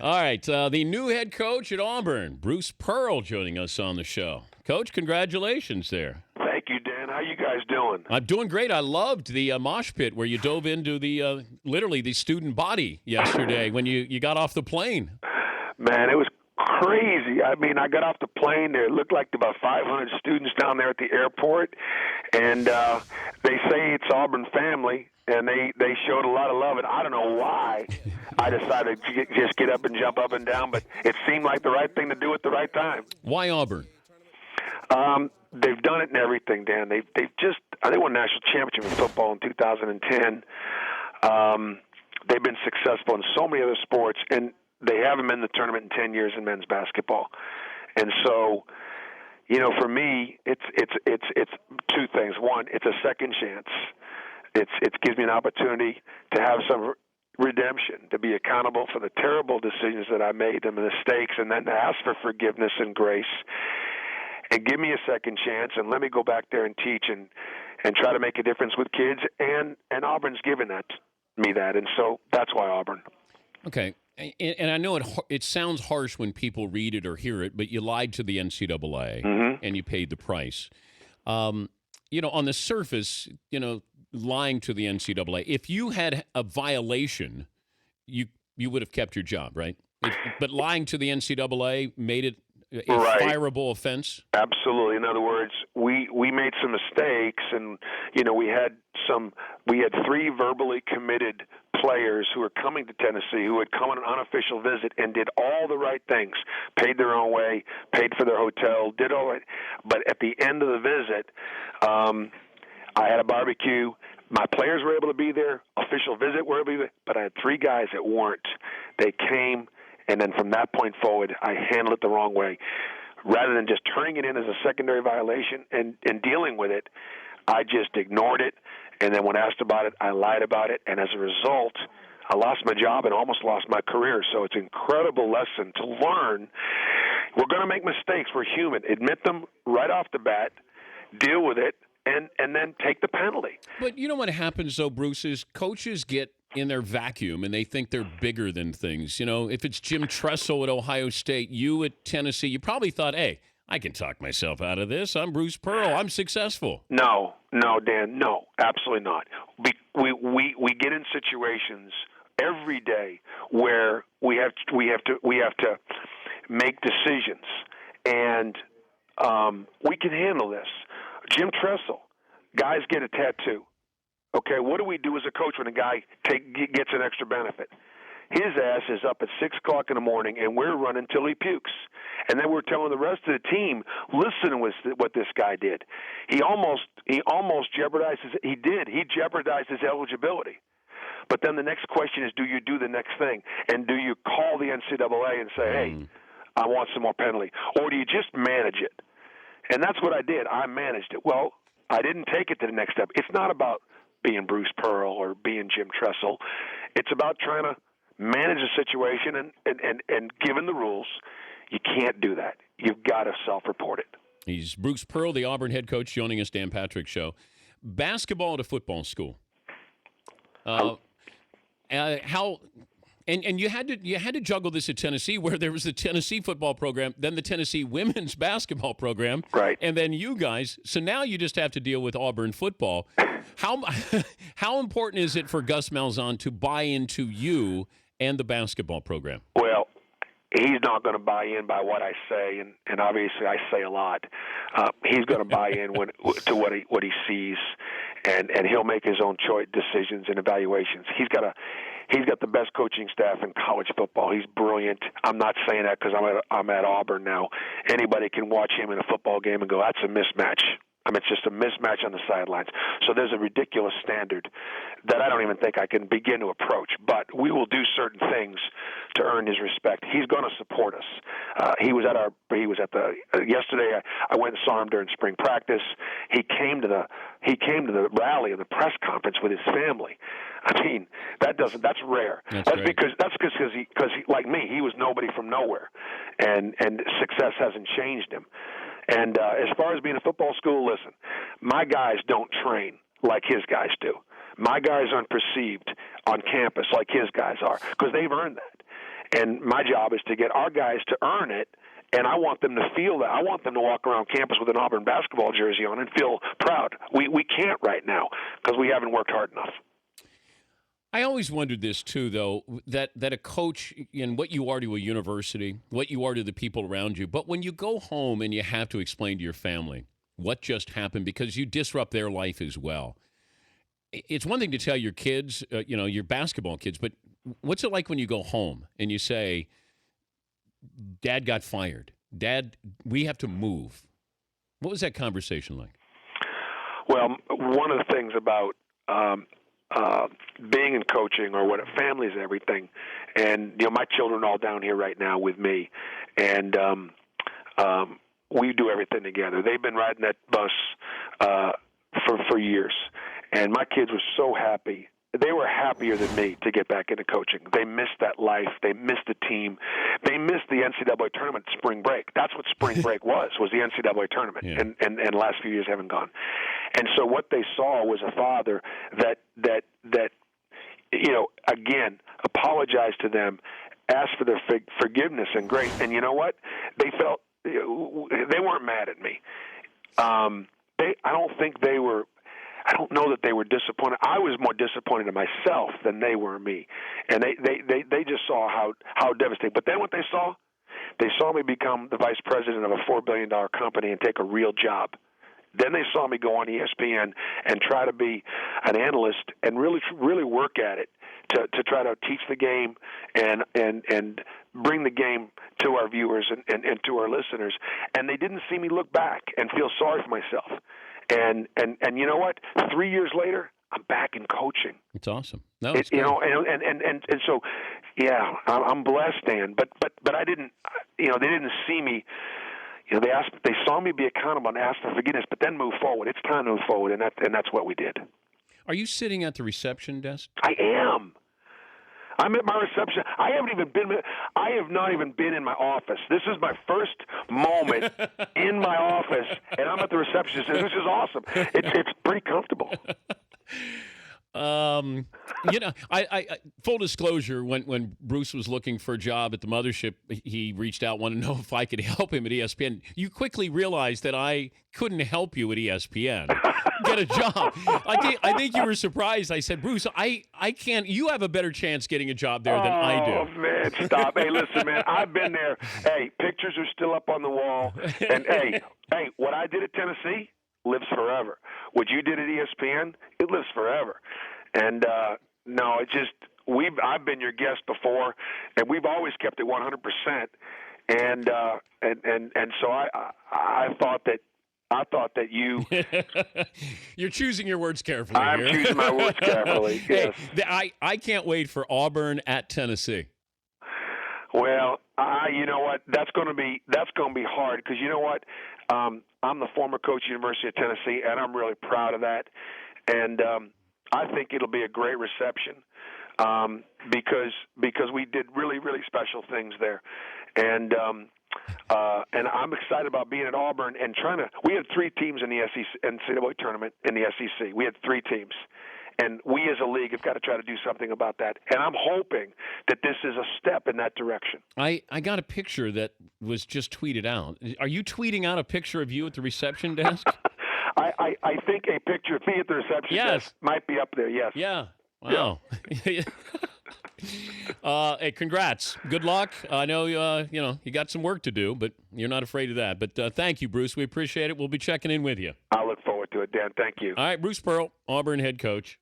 All right, the new head coach at Auburn, Bruce Pearl, joining us on the show. Coach, congratulations there. Thank you, Dan. How you guys doing? I'm doing great. I loved the mosh pit where you dove into the literally the student body yesterday when you got off the plane. Man, it was crazy. I mean, I got off the plane. There looked like about 500 students down there at the airport, and they say it's Auburn family, and they showed a lot of love. And I don't know why I decided to just get up and jump up and down, but it seemed like the right thing to do at the right time. Why Auburn? They've done it in everything, Dan. They won a national championship in football in 2010. They've been successful in so many other sports, and they haven't been in the tournament in 10 years in men's basketball. And so, for me, it's two things. One, it's a second chance. It gives me an opportunity to have some redemption, to be accountable for the terrible decisions that I made, the mistakes, and then to ask for forgiveness and grace. And give me a second chance, and let me go back there and teach and try to make a difference with kids. And Auburn's given me that, and so that's why Auburn. Okay, and I know it sounds harsh when people read it or hear it, but you lied to the NCAA and you paid the price. On the surface, lying to the NCAA. If you had a violation, you would have kept your job, right? But lying to the NCAA made it a fireable offense? Absolutely. In other words, we made some mistakes, and we had three verbally committed players who were coming to Tennessee who had come on an unofficial visit and did all the right things, paid their own way, paid for their hotel, did all right. But at the end of the visit, I had a barbecue. My players were able to be there. Official visit were able to be there. But I had three guys that weren't. They came. And then from that point forward, I handled it the wrong way. Rather than just turning it in as a secondary violation and dealing with it, I just ignored it. And then when asked about it, I lied about it. And as a result, I lost my job and almost lost my career. So it's an incredible lesson to learn. We're going to make mistakes. We're human. Admit them right off the bat, deal with it, and then take the penalty. But you know what happens, though, Bruce, is coaches get in their vacuum and they think they're bigger than things. If it's Jim Tressel at Ohio State, you at Tennessee, you probably thought, hey, I can talk myself out of this. I'm Bruce Pearl. I'm successful. No, Dan, no, absolutely not. We get in situations every day where we have to make decisions, and we can handle this. Jim Tressel, guys get a tattoo. Okay, what do we do as a coach when a guy gets an extra benefit? His ass is up at 6 o'clock in the morning, and we're running till he pukes. And then we're telling the rest of the team, listen to what this guy did. He almost jeopardized He jeopardized his eligibility. But then the next question is, do you do the next thing? And do you call the NCAA and say, hey, I want some more penalty? Or do you just manage it? And that's what I did. I managed it. Well, I didn't take it to the next step. It's not about being Bruce Pearl or being Jim Tressel. It's about trying to manage the situation, and given the rules, you can't do that. You've got to self-report it. He's Bruce Pearl, the Auburn head coach, joining us, Dan Patrick Show. Basketball at a football school. How and you had to juggle this at Tennessee, where there was the Tennessee football program, then the Tennessee women's basketball program, right, and then you guys. So now you just have to deal with Auburn football. How important is it for Gus Malzahn to buy into you and the basketball program? Well, he's not going to buy in by what I say, and obviously I say a lot. He's going to buy in to what he sees, and he'll make his own choice decisions and evaluations. He's got the best coaching staff in college football. He's brilliant. I'm not saying that because I'm at Auburn now. Anybody can watch him in a football game and go, that's a mismatch. I mean, it's just a mismatch on the sidelines. So there's a ridiculous standard that I don't even think I can begin to approach. But we will do certain things to earn his respect. He's going to support us. He was at the yesterday. I went and saw him during spring practice. He came to the rally and the press conference with his family. I mean, that's rare. That's because he like me, he was nobody from nowhere, and success hasn't changed him. And as far as being a football school, listen, my guys don't train like his guys do. My guys aren't perceived on campus like his guys are because they've earned that. And my job is to get our guys to earn it. And I want them to feel that. I want them to walk around campus with an Auburn basketball jersey on and feel proud. We can't right now because we haven't worked hard enough. I always wondered this too, though, that a coach, and what you are to a university, what you are to the people around you, but when you go home and you have to explain to your family what just happened because you disrupt their life as well. It's one thing to tell your kids, your basketball kids, but what's it like when you go home and you say, Dad got fired. Dad, we have to move. What was that conversation like? Well, one of the things about being in coaching or what family is everything, and my children are all down here right now with me, and we do everything together. They've been riding that bus for years, and my kids were so happy. They were happier than me to get back into coaching. They missed that life. They missed the team. They missed the NCAA tournament spring break. That's what spring break was the NCAA tournament, yeah. and the last few years haven't gone. And so what they saw was a father that again, apologized to them, asked for their forgiveness and grace. And you know what? They felt they weren't mad at me. I don't know that they were disappointed. I was more disappointed in myself than they were in me. And they just saw how devastating. But then what they saw me become the vice president of a $4 billion company and take a real job. Then they saw me go on ESPN and try to be an analyst and really work at it to try to teach the game and bring the game to our viewers and to our listeners. And they didn't see me look back and feel sorry for myself. And you know what? 3 years later, I'm back in coaching. It's awesome. No, it's great. And so, yeah, I'm blessed, Dan. But I didn't. They didn't see me. They saw me be accountable and asked for forgiveness, but then move forward. It's time to move forward, and that's what we did. Are you sitting at the reception desk? I am. I'm at my reception. I have not even been in my office. This is my first moment in my office, and I'm at the reception. This is awesome. It's pretty comfortable. I full disclosure, when Bruce was looking for a job at the mothership, he reached out, wanted to know if I could help him at ESPN. You quickly realized that I couldn't help you at ESPN get a job. I think you were surprised. I said, Bruce, I can't. You have a better chance getting a job there than I do. Oh, man, stop. Hey, listen, man, I've been there. Hey, pictures are still up on the wall. And, hey, what I did at Tennessee lives forever. What you did at ESPN, it lives forever. And no, I've been your guest before, and we've always kept it 100%. And so I thought that you. You're choosing your words carefully. I'm here. choosing my words carefully. Yes. Hey, I can't wait for Auburn at Tennessee. Well, you know what? That's going to be hard because you know what? I'm the former coach at University of Tennessee, and I'm really proud of that. And I think it'll be a great reception because we did really, really special things there. And I'm excited about being at Auburn and we had 3 teams in the NCAA tournament in the SEC. We had 3 teams. And we as a league have got to try to do something about that. And I'm hoping that this is a step in that direction. I got a picture that was just tweeted out. Are you tweeting out a picture of you at the reception desk? I think a picture of me at the reception desk might be up there, yes. Yeah. Wow. Yeah. Hey, congrats. Good luck. I know you got some work to do, but you're not afraid of that. But thank you, Bruce. We appreciate it. We'll be checking in with you. I look forward to it, Dan. Thank you. All right, Bruce Pearl, Auburn head coach.